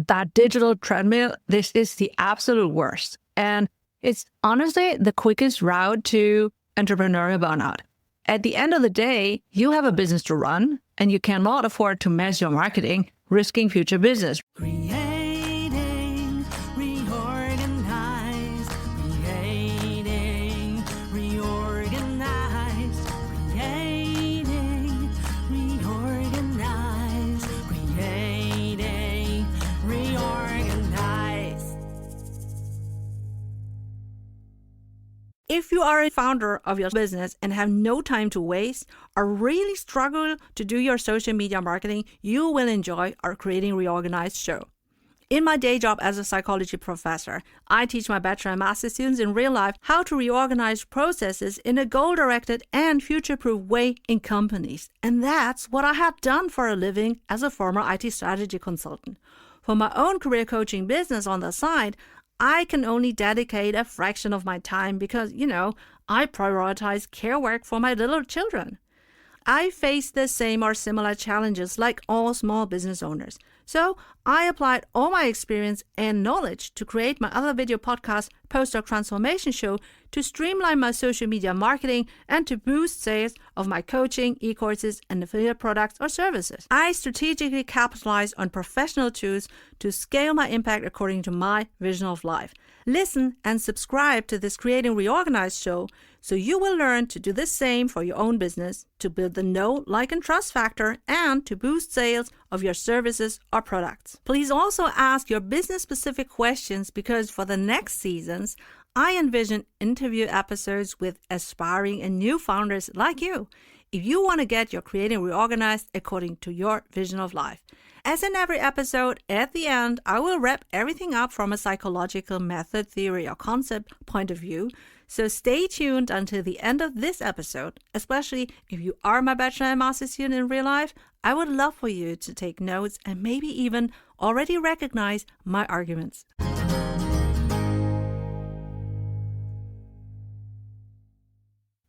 that digital treadmill, this is the absolute worst. And it's honestly the quickest route to entrepreneurial burnout. At the end of the day, you have a business to run, and you cannot afford to mess your marketing, risking future business. Creating, reorganize, creating, reorganize, creating, reorganize, creating, reorganize. If you are a founder of your business and have no time to waste or really struggle to do your social media marketing, you will enjoy our Creating Reorganized show. In my day job as a psychology professor, I teach my bachelor and master students in real life how to reorganize processes in a goal-directed and future-proof way in companies. And that's what I have done for a living as a former IT strategy consultant. For my own career coaching business on the side, I can only dedicate a fraction of my time because, I prioritize care work for my little children. I face the same or similar challenges like all small business owners. So I applied all my experience and knowledge to create my other video podcast, Postdoc Transformation Show, to streamline my social media marketing and to boost sales of my coaching, e-courses, and affiliate products or services. I strategically capitalize on professional tools to scale my impact according to my vision of life. Listen and subscribe to this Creating Reorganized show so you will learn to do the same for your own business, to build the know, like, and trust factor, and to boost sales of your services or products. Please also ask your business-specific questions because for the next seasons, I envision interview episodes with aspiring and new founders like you if you want to get your creating reorganized according to your vision of life. As in every episode, at the end, I will wrap everything up from a psychological method, theory, or concept point of view. So stay tuned until the end of this episode, especially if you are my bachelor and master student in real life. I would love for you to take notes and maybe even already recognize my arguments.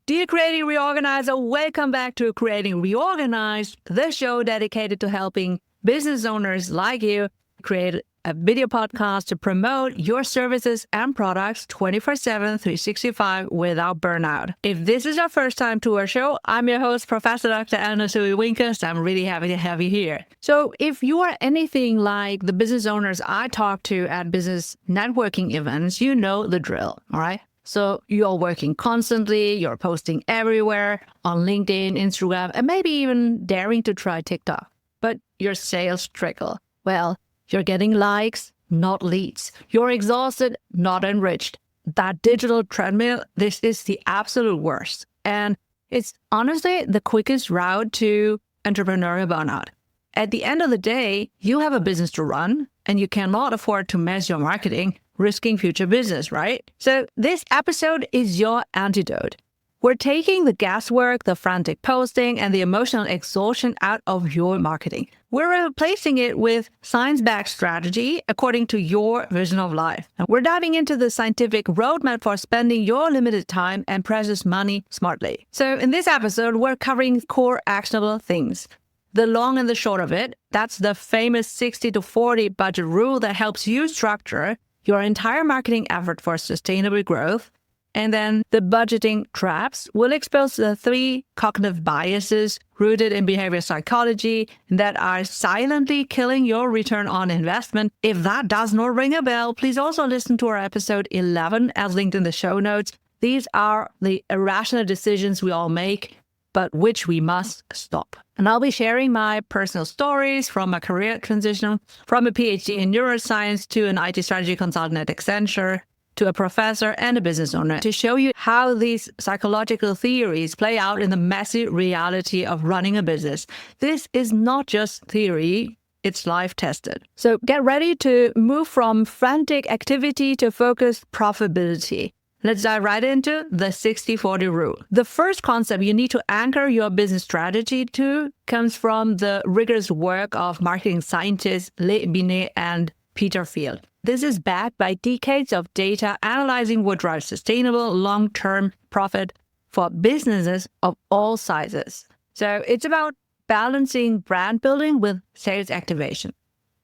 Dear Creating Reorganizer, welcome back to Creating Reorganized, the show dedicated to helping business owners like you create a video podcast to promote your services and products 24/7, 365 without burnout. If this is your first time to our show, I'm your host, Professor Dr. Soei-Winkels. I'm really happy to have you here. So if you are anything like the business owners I talk to at business networking events, you know the drill, all right? So you're working constantly, you're posting everywhere on LinkedIn, Instagram, and maybe even daring to try TikTok. But your sales trickle. Well, you're getting likes, not leads. You're exhausted, not enriched. That digital treadmill, this is the absolute worst. And it's honestly the quickest route to entrepreneurial burnout. At the end of the day, you have a business to run, and you cannot afford to mess your marketing, risking future business, right? So this episode is your antidote. We're taking the guesswork, the frantic posting, and the emotional exhaustion out of your marketing. We're replacing it with science-backed strategy according to your vision of life. And we're diving into the scientific roadmap for spending your limited time and precious money smartly. So in this episode, we're covering core actionable things. The long and the short of it, that's the famous 60-40 budget rule that helps you structure your entire marketing effort for sustainable growth. And then the budgeting traps will expose the 3 cognitive biases rooted in behavior psychology that are silently killing your return on investment. If that does not ring a bell, please also listen to our episode 11 as linked in the show notes. These are the irrational decisions we all make, but which we must stop. And I'll be sharing my personal stories from my career transition from a PhD in neuroscience to an IT strategy consultant at Accenture, to a professor and a business owner to show you how these psychological theories play out in the messy reality of running a business. This is not just theory, it's life tested. So get ready to move from frantic activity to focused profitability. Let's dive right into the 60-40 rule. The first concept you need to anchor your business strategy to comes from the rigorous work of marketing scientists Le Binet and Peter Field. This is backed by decades of data analyzing what drives sustainable long-term profit for businesses of all sizes. So it's about balancing brand building with sales activation.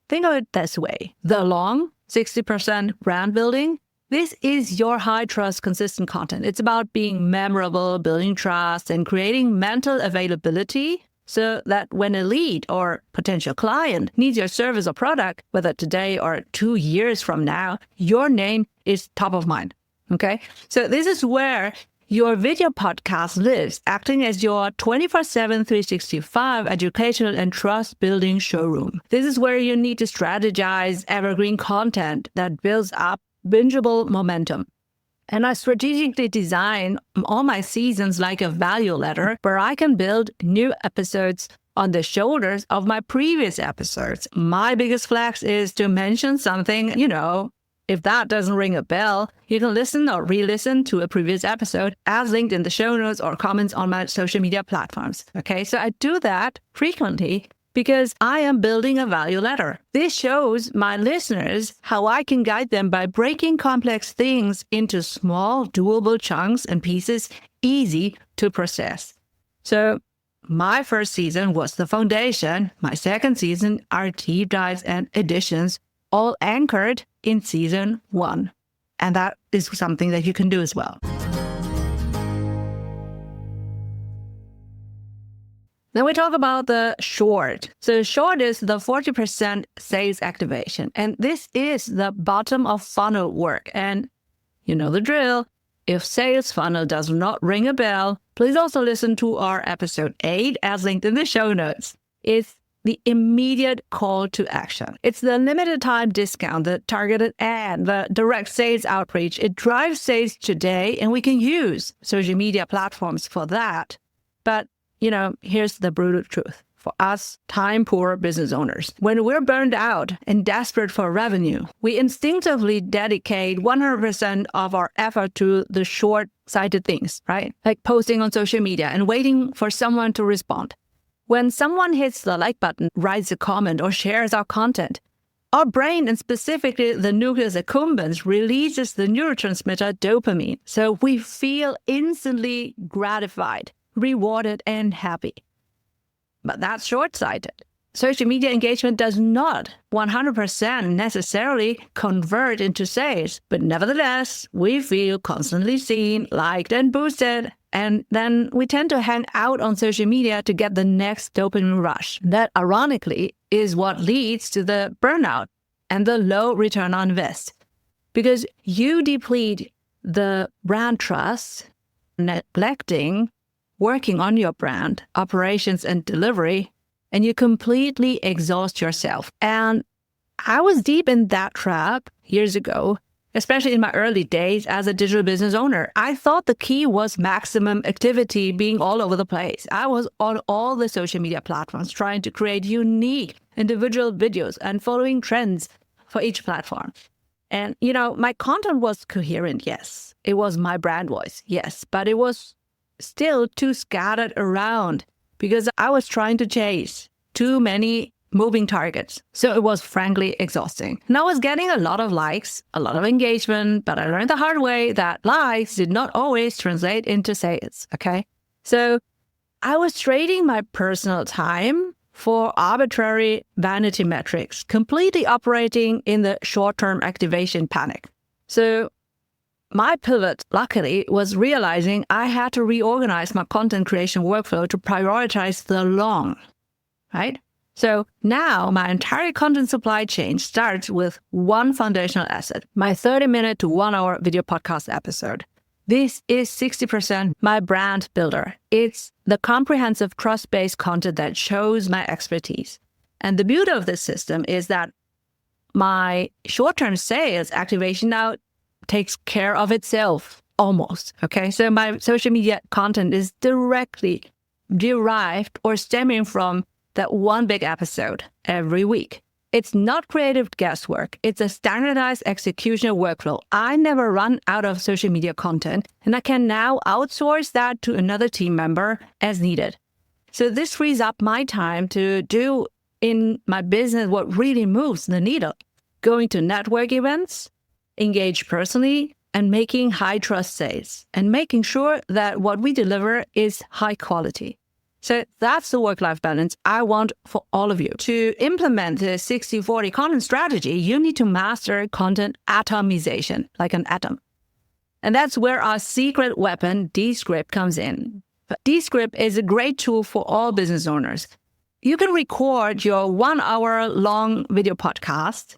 think of it this way. The long 60% brand building, this is your high trust, consistent content. It's about being memorable, building trust, and creating mental availability so that when a lead or potential client needs your service or product, whether today or 2 years from now, your name is top of mind. Okay? So this is where your video podcast lives, acting as your 24/7, 365 educational and trust-building showroom. This is where you need to strategize evergreen content that builds up bingeable momentum. And I strategically design all my seasons like a value ladder where I can build new episodes on the shoulders of my previous episodes. My biggest flex is to mention something, if that doesn't ring a bell, you can listen or re-listen to a previous episode as linked in the show notes or comments on my social media platforms. Okay, so I do that frequently because I am building a value ladder. This shows my listeners how I can guide them by breaking complex things into small, doable chunks and pieces, easy to process. So my first season was the foundation. My second season are deep dives and additions, all anchored in season 1. And that is something that you can do as well. Then we talk about the short. So short is the 40% sales activation. And this is the bottom of funnel work. And you know the drill. If sales funnel does not ring a bell, please also listen to our episode 8 as linked in the show notes. It's the immediate call to action. It's the limited time discount, the targeted ad, the direct sales outreach. It drives sales today, and we can use social media platforms for that. But here's the brutal truth. For us, time-poor business owners, when we're burned out and desperate for revenue, we instinctively dedicate 100% of our effort to the short-sighted things, right? Like posting on social media and waiting for someone to respond. When someone hits the like button, writes a comment, or shares our content, our brain, and specifically the nucleus accumbens, releases the neurotransmitter dopamine. So we feel instantly gratified, rewarded, and happy. But that's short-sighted. Social media engagement does not 100% necessarily convert into sales, but nevertheless, we feel constantly seen, liked, and boosted. And then we tend to hang out on social media to get the next dopamine rush. That, ironically, is what leads to the burnout and the low return on invest. Because you deplete the brand trust, neglecting working on your brand, operations, and delivery, and you completely exhaust yourself. And I was deep in that trap years ago, especially in my early days as a digital business owner. I thought the key was maximum activity, being all over the place. I was on all the social media platforms trying to create unique individual videos and following trends for each platform. And, my content was coherent, yes. It was my brand voice, yes. But it was still too scattered around because I was trying to chase too many moving targets. So it was frankly exhausting. And I was getting a lot of likes, a lot of engagement, but I learned the hard way that likes did not always translate into sales, okay? So I was trading my personal time for arbitrary vanity metrics, completely operating in the short-term activation panic. So my pivot, luckily, was realizing I had to reorganize my content creation workflow to prioritize the long, right? So now my entire content supply chain starts with one foundational asset, my 30-minute to 1-hour video podcast episode. This is 60% my brand builder. It's the comprehensive trust-based content that shows my expertise. And the beauty of this system is that my short-term sales activation now takes care of itself almost. Okay, so my social media content is directly derived or stemming from that one big episode every week. It's not creative guesswork. It's a standardized execution workflow. I never run out of social media content, and I can now outsource that to another team member as needed. So this frees up my time to do in my business what really moves the needle. Going to network events, engage personally, and making high trust sales, and making sure that what we deliver is high quality. So that's the work-life balance I want for all of you. To implement the 60-40 content strategy, you need to master content atomization, like an atom. And that's where our secret weapon, Descript, comes in. Descript is a great tool for all business owners. You can record your 1-hour-long video podcast,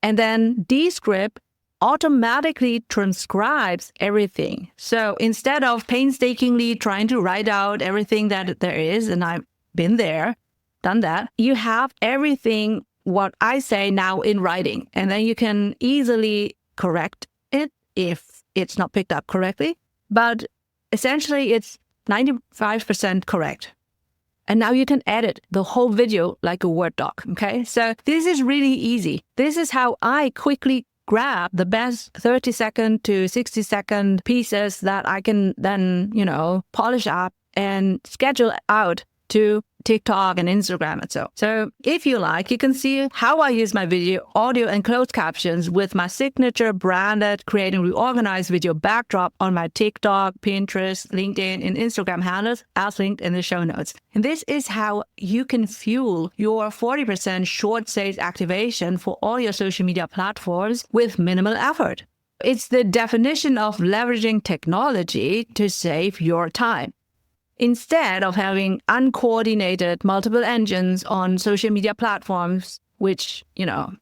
and then Descript automatically transcribes everything. So instead of painstakingly trying to write out everything that there is, and I've been there, done that, you have everything what I say now in writing. And then you can easily correct it if it's not picked up correctly. But essentially, it's 95% correct. And now you can edit the whole video like a Word doc, okay? So this is really easy. This is how I quickly grab the best 30-second to 60-second pieces that I can then, polish up and schedule out to TikTok and Instagram and so. So if you like, you can see how I use my video, audio, and closed captions with my signature branded Creating Reorganized video backdrop on my TikTok, Pinterest, LinkedIn, and Instagram handles as linked in the show notes. And this is how you can fuel your 40% short sales activation for all your social media platforms with minimal effort. It's the definition of leveraging technology to save your time. Instead of having uncoordinated multiple engines on social media platforms, which,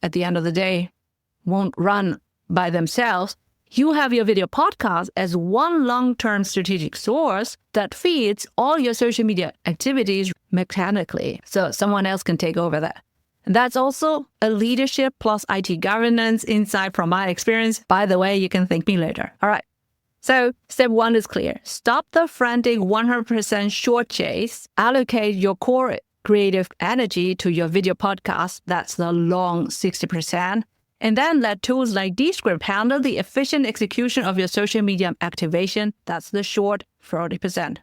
at the end of the day, won't run by themselves, you have your video podcast as one long-term strategic source that feeds all your social media activities mechanically. So someone else can take over that. And that's also a leadership plus IT governance insight from my experience. By the way, you can thank me later. All right. So step 1 is clear. Stop the frantic 100% short chase. Allocate your core creative energy to your video podcast. That's the long 60%. And then let tools like Descript handle the efficient execution of your social media activation. That's the short 40%.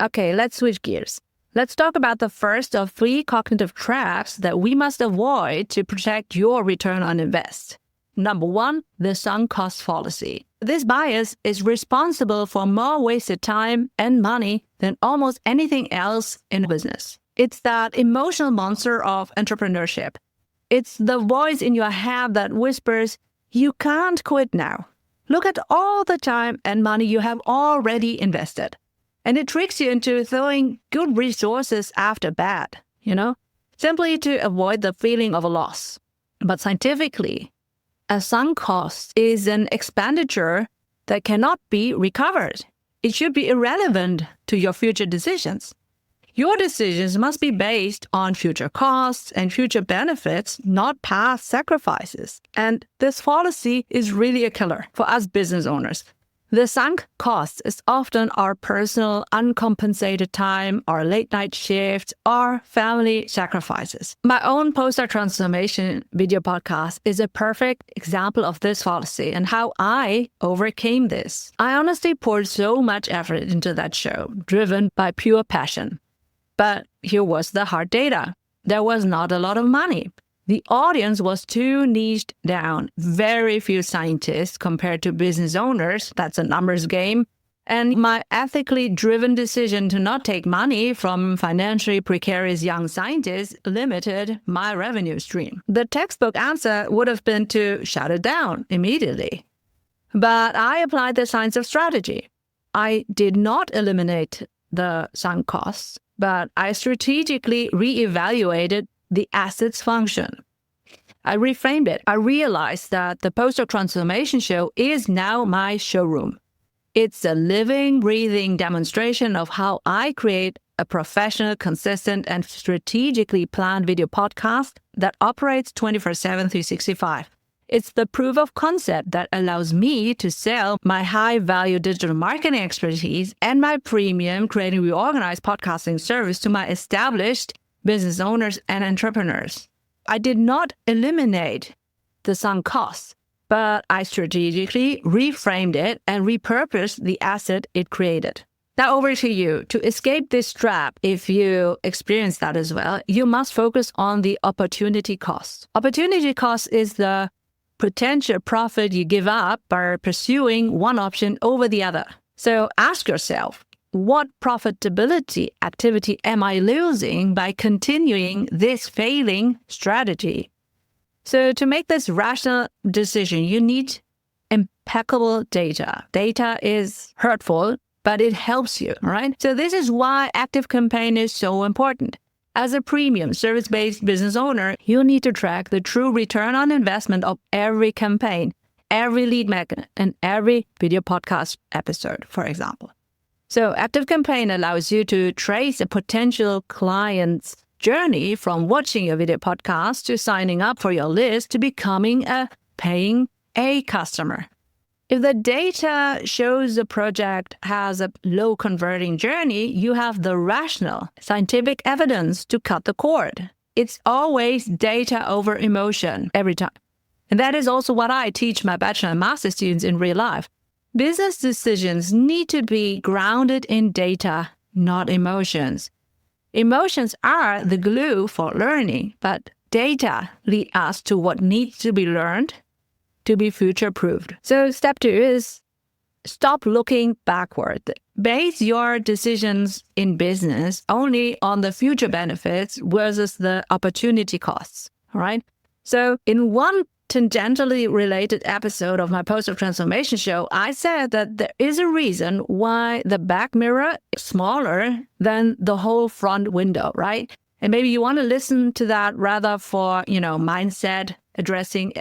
Okay, let's switch gears. Let's talk about the first of 3 cognitive traps that we must avoid to protect your return on invest. Number 1, the sunk cost fallacy. This bias is responsible for more wasted time and money than almost anything else in business. It's that emotional monster of entrepreneurship. It's the voice in your head that whispers, "You can't quit now. Look at all the time and money you have already invested." And it tricks you into throwing good resources after bad, simply to avoid the feeling of a loss. But scientifically, a sunk cost is an expenditure that cannot be recovered. It should be irrelevant to your future decisions. Your decisions must be based on future costs and future benefits, not past sacrifices. And this fallacy is really a killer for us business owners. The sunk cost is often our personal uncompensated time, our late-night shifts, our family sacrifices. My own post-doc transformation video podcast is a perfect example of this fallacy and how I overcame this. I honestly poured so much effort into that show, driven by pure passion. But here was the hard data. There was not a lot of money. The audience was too niched down. Very few scientists compared to business owners. That's a numbers game. And my ethically driven decision to not take money from financially precarious young scientists limited my revenue stream. The textbook answer would have been to shut it down immediately. But I applied the science of strategy. I did not eliminate the sunk costs, but I strategically reevaluated the asset's function. I reframed it. I realized that the post-doc transformation show is now my showroom. It's a living, breathing demonstration of how I create a professional, consistent, and strategically planned video podcast that operates 24/7, 365. It's the proof of concept that allows me to sell my high-value digital marketing expertise and my premium Creating Reorganized podcasting service to my established business owners and entrepreneurs. I did not eliminate the sunk costs, but I strategically reframed it and repurposed the asset it created. Now over to you. To escape this trap, if you experience that as well, you must focus on the opportunity cost. Opportunity cost is the potential profit you give up by pursuing one option over the other. So ask yourself, what profitability activity am I losing by continuing this failing strategy? So to make this rational decision, you need impeccable data. Data is hurtful, but it helps you, right? So this is why active campaign is so important. As a premium service-based business owner, you need to track the true return on investment of every campaign, every lead magnet, and every video podcast episode, for example. So active campaign allows you to trace a potential client's journey from watching your video podcast to signing up for your list to becoming a paying a customer. If the data shows the project has a low converting journey, you have the rational, scientific evidence to cut the cord. It's always data over emotion every time. And that is also what I teach my bachelor and master students in real life. Business decisions need to be grounded in data, not emotions. Emotions are the glue for learning, but data lead us to what needs to be learned to be future-proofed. So step 2 is stop looking backward. Base your decisions in business only on the future benefits versus the opportunity costs, all right? So in one tangentially related episode of my Post-op Transformation show, I said that there is a reason why the back mirror is smaller than the whole front window, right? And maybe you want to listen to that rather for, mindset addressing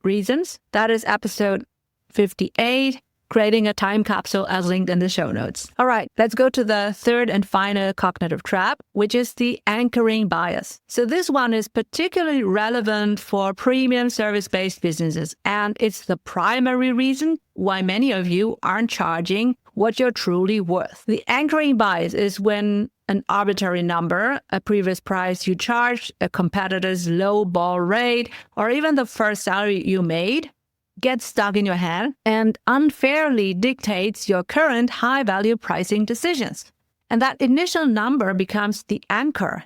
reasons. That is episode 58, creating a time capsule, as linked in the show notes. All right, let's go to the third and final cognitive trap, which is the anchoring bias. So this one is particularly relevant for premium service-based businesses, and it's the primary reason why many of you aren't charging what you're truly worth. The anchoring bias is when an arbitrary number, a previous price you charged, a competitor's low ball rate, or even the first salary you made gets stuck in your head and unfairly dictates your current high-value pricing decisions. And that initial number becomes the anchor,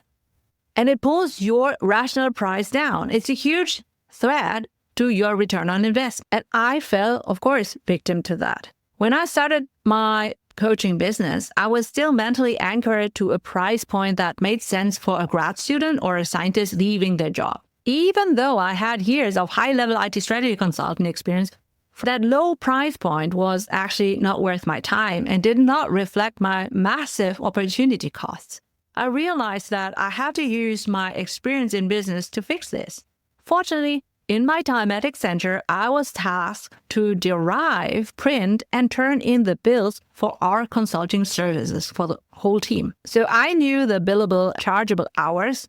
and it pulls your rational price down. It's a huge threat to your return on investment. And I fell, of course, victim to that. When I started my coaching business, I was still mentally anchored to a price point that made sense for a grad student or a scientist leaving their job. Even though I had years of high-level IT strategy consulting experience, that low price point was actually not worth my time and did not reflect my massive opportunity costs. I realized that I had to use my experience in business to fix this. Fortunately, in my time at Accenture, I was tasked to derive, print, and turn in the bills for our consulting services for the whole team. So I knew the billable, chargeable hours.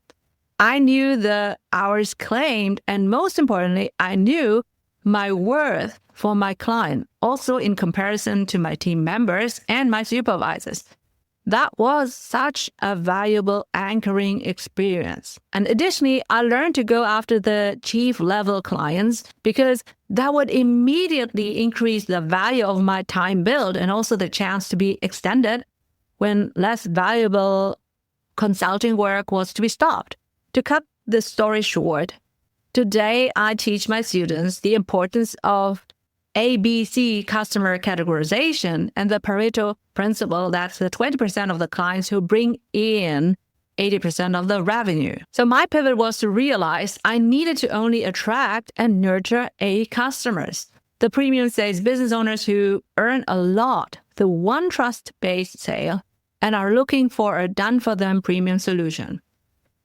I knew the hours claimed, and most importantly, I knew my worth for my client, also in comparison to my team members and my supervisors. That was such a valuable anchoring experience. And additionally, I learned to go after the chief level clients because that would immediately increase the value of my time billed and also the chance to be extended when less valuable consulting work was to be stopped. To cut the story short, today I teach my students the importance of ABC customer categorization and the Pareto principle. That's the 20% of the clients who bring in 80% of the revenue. So my pivot was to realize I needed to only attract and nurture A customers, the premium sales business owners who earn a lot, the one trust-based sale, and are looking for a done-for-them premium solution.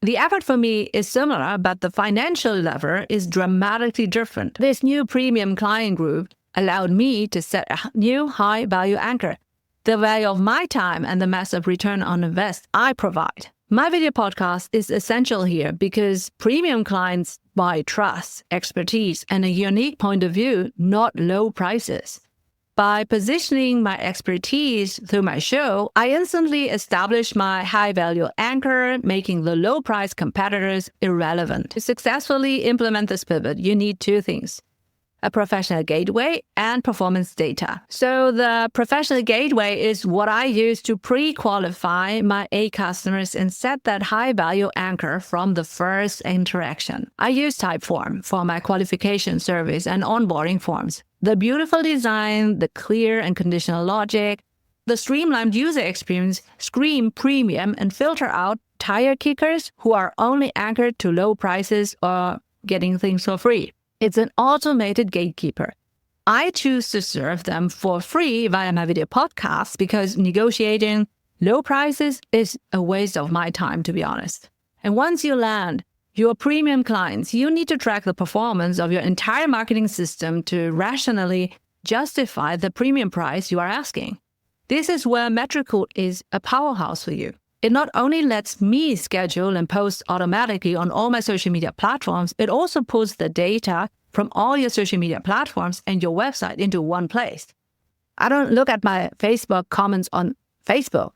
The effort for me is similar, but the financial lever is dramatically different. This new premium client group allowed me to set a new high-value anchor, the value of my time and the massive return on invest I provide. My video podcast is essential here because premium clients buy trust, expertise, and a unique point of view, not low prices. By positioning my expertise through my show, I instantly established my high-value anchor, making the low-price competitors irrelevant. To successfully implement this pivot, you need two things: a professional gateway, and performance data. So the professional gateway is what I use to pre-qualify my A customers and set that high-value anchor from the first interaction. I use Typeform for my qualification surveys and onboarding forms. The beautiful design, the clear and conditional logic, the streamlined user experience scream premium and filter out tire kickers who are only anchored to low prices or getting things for free. It's an automated gatekeeper. I choose to serve them for free via my video podcasts because negotiating low prices is a waste of my time, to be honest. And once you land your premium clients, you need to track the performance of your entire marketing system to rationally justify the premium price you are asking. This is where Metricool is a powerhouse for you. It not only lets me schedule and post automatically on all my social media platforms, it also pulls the data from all your social media platforms and your website into one place. I don't look at my Facebook comments on Facebook.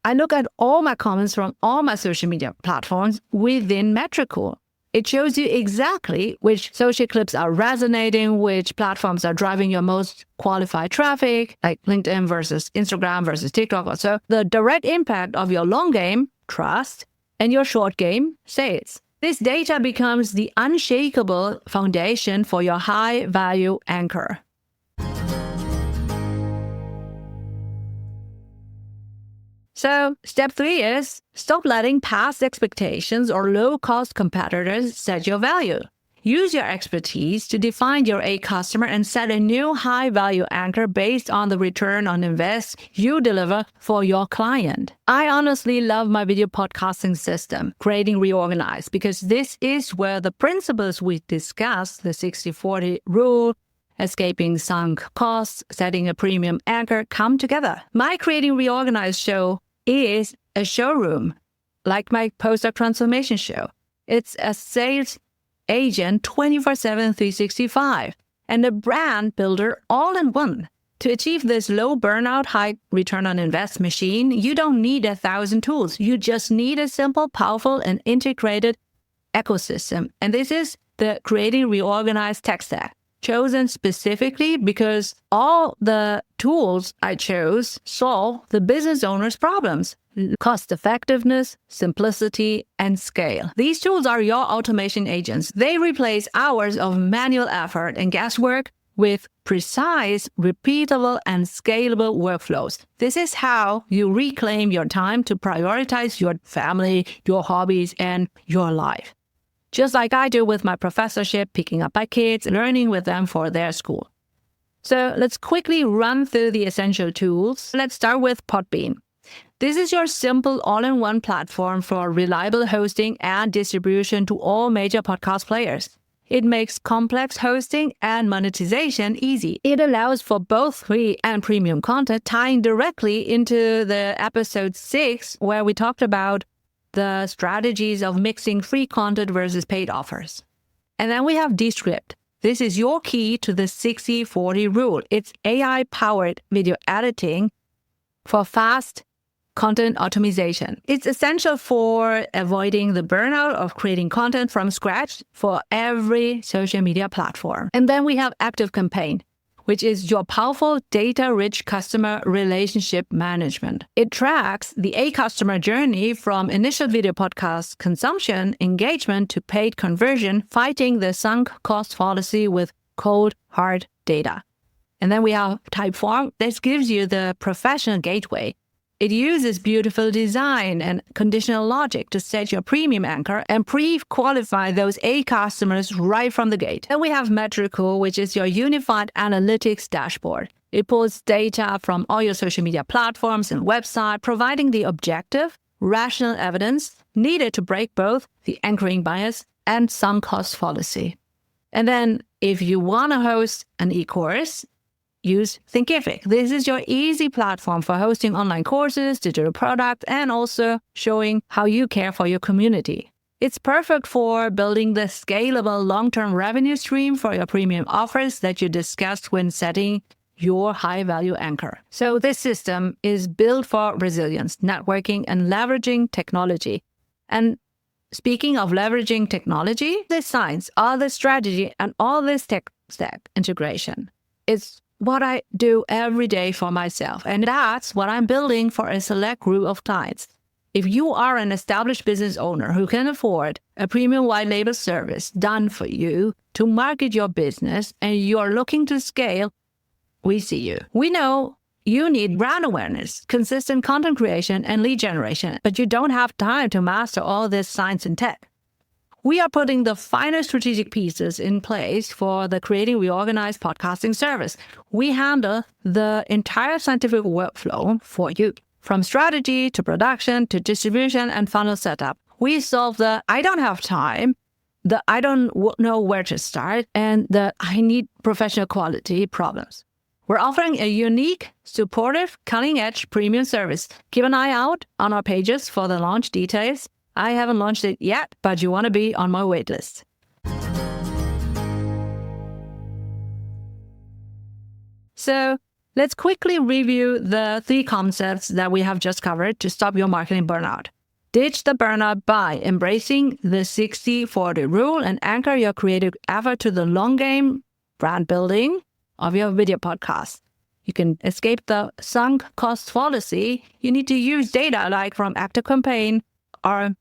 I look at all my comments from all my social media platforms within Metricool. It shows you exactly which social clips are resonating, which platforms are driving your most qualified traffic, like LinkedIn versus Instagram versus TikTok or so. The direct impact of your long game, trust, and your short game, sales. This data becomes the unshakable foundation for your high-value anchor. So step 3 is stop letting past expectations or low-cost competitors set your value. Use your expertise to define your A customer and set a new high-value anchor based on the return on invest you deliver for your client. I honestly love my video podcasting system, Creating Reorganized, because this is where the principles we discussed, the 60-40 rule, escaping sunk costs, setting a premium anchor, come together. My Creating Reorganized show is a showroom, like my postdoc transformation show. It's a sales agent 24/7, 365, and a brand builder all in one. To achieve this low burnout, high return on invest machine, you don't need 1,000 tools. You just need a simple, powerful, and integrated ecosystem. And this is the Creating Reorganized tech stack, chosen specifically because all the tools I chose solve the business owner's problems: cost effectiveness, simplicity, and scale. These tools are your automation agents. They replace hours of manual effort and guesswork with precise, repeatable, and scalable workflows. This is how you reclaim your time to prioritize your family, your hobbies, and your life. Just like I do with my professorship, picking up my kids, learning with them for their school. So let's quickly run through the essential tools. Let's start with Podbean. This is your simple all-in-one platform for reliable hosting and distribution to all major podcast players. It makes complex hosting and monetization easy. It allows for both free and premium content, tying directly into the episode 6, where we talked about the strategies of mixing free content versus paid offers. And then we have Descript. This is your key to the 60-40 rule. It's AI-powered video editing for fast content optimization. It's essential for avoiding the burnout of creating content from scratch for every social media platform. And then we have ActiveCampaign, which is your powerful data-rich customer relationship management. It tracks the A customer journey from initial video podcast consumption, engagement to paid conversion, fighting the sunk cost fallacy with cold, hard data. And then we have Typeform. This gives you the professional gateway. It uses beautiful design and conditional logic to set your premium anchor and pre-qualify those A customers right from the gate. Then we have Metricool, which is your unified analytics dashboard. It pulls data from all your social media platforms and website, providing the objective, rational evidence needed to break both the anchoring bias and sunk cost fallacy. And then if you want to host an e-course, use Thinkific. This is your easy platform for hosting online courses, digital products, and also showing how you care for your community. It's perfect for building the scalable long-term revenue stream for your premium offers that you discussed when setting your high-value anchor. So this system is built for resilience, networking, and leveraging technology. And speaking of leveraging technology, the science, all the strategy, and all this tech stack integration. It's what I do every day for myself, and that's what I'm building for a select group of clients. If you are an established business owner who can afford a premium white label service done for you to market your business and you're looking to scale, we see you. We know you need brand awareness, consistent content creation, and lead generation, but you don't have time to master all this science and tech. We are putting the final strategic pieces in place for the Creating Reorganized podcasting service. We handle the entire scientific workflow for you, from strategy to production to distribution and funnel setup. We solve the I don't have time, the I don't know where to start, and the I need professional quality problems. We're offering a unique, supportive, cutting-edge premium service. Keep an eye out on our pages for the launch details. I haven't launched it yet, but you want to be on my waitlist. So let's quickly review the 3 concepts that we have just covered to stop your marketing burnout. Ditch the burnout by embracing the 60-40 rule and anchor your creative effort to the long game brand building of your video podcast. You can escape the sunk cost fallacy. You need to use data like from ActiveCampaign or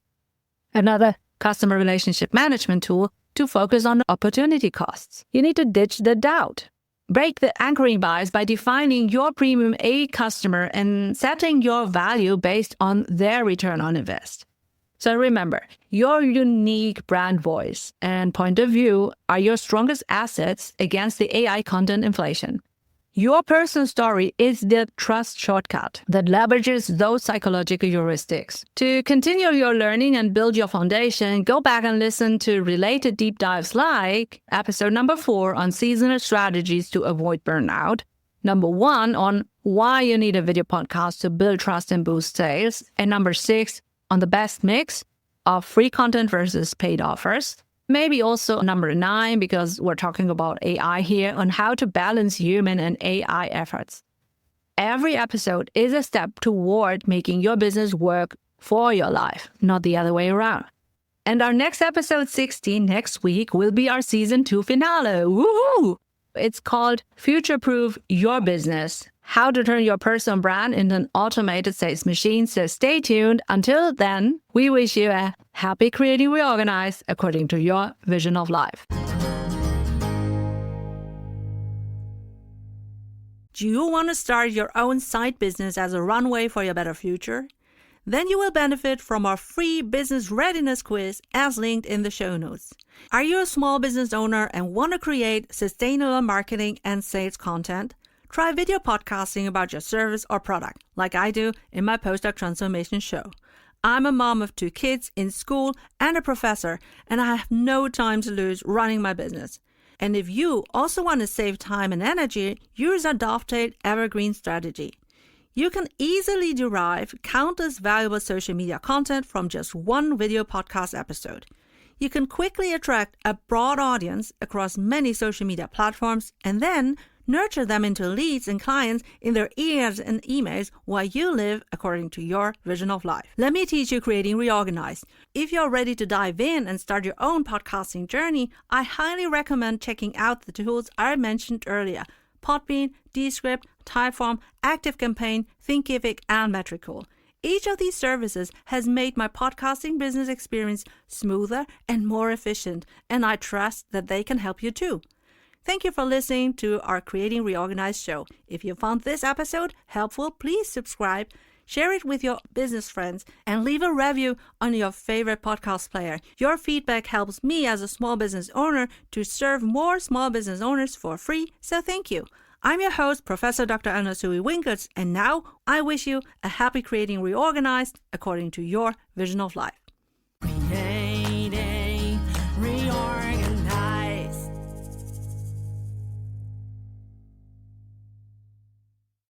another customer relationship management tool to focus on opportunity costs. You need to ditch the doubt. Break the anchoring bias by defining your premium A customer and setting your value based on their return on invest. So remember, your unique brand voice and point of view are your strongest assets against the AI content inflation. Your personal story is the trust shortcut that leverages those psychological heuristics. To continue your learning and build your foundation, go back and listen to related deep dives like episode number 4 on seasonal strategies to avoid burnout, number 1 on why you need a video podcast to build trust and boost sales, and number 6 on the best mix of free content versus paid offers. Maybe also number 9, because we're talking about AI here, on how to balance human and AI efforts. Every episode is a step toward making your business work for your life, not the other way around. And our next episode 16 next week will be our season 2 finale. Woohoo! It's called Future-Proof Your Business: How to Turn Your Personal Brand into an Automated Sales Machine. So stay tuned. Until then, we wish you a happy creating reorganized according to your vision of life. Do you want to start your own side business as a runway for your better future? Then you will benefit from our free business readiness quiz as linked in the show notes. Are you a small business owner and want to create sustainable marketing and sales content? Try video podcasting about your service or product, like I do in my postdoc transformation show. I'm a mom of 2 kids in school and a professor, and I have no time to lose running my business. And if you also want to save time and energy, use our Dovetail Evergreen strategy. You can easily derive countless valuable social media content from just one video podcast episode. You can quickly attract a broad audience across many social media platforms and then nurture them into leads and clients in their ears and emails while you live according to your vision of life. Let me teach you Creating Reorganized. If you're ready to dive in and start your own podcasting journey, I highly recommend checking out the tools I mentioned earlier: Podbean, Descript, Typeform, ActiveCampaign, Thinkific, and Metricool. Each of these services has made my podcasting business experience smoother and more efficient, and I trust that they can help you too. Thank you for listening to our Creating Reorganized show. If you found this episode helpful, please subscribe, share it with your business friends, and leave a review on your favorite podcast player. Your feedback helps me as a small business owner to serve more small business owners for free, so thank you. I'm your host, Professor Dr. Soei-Winkels, and now I wish you a happy Creating Reorganized according to your vision of life.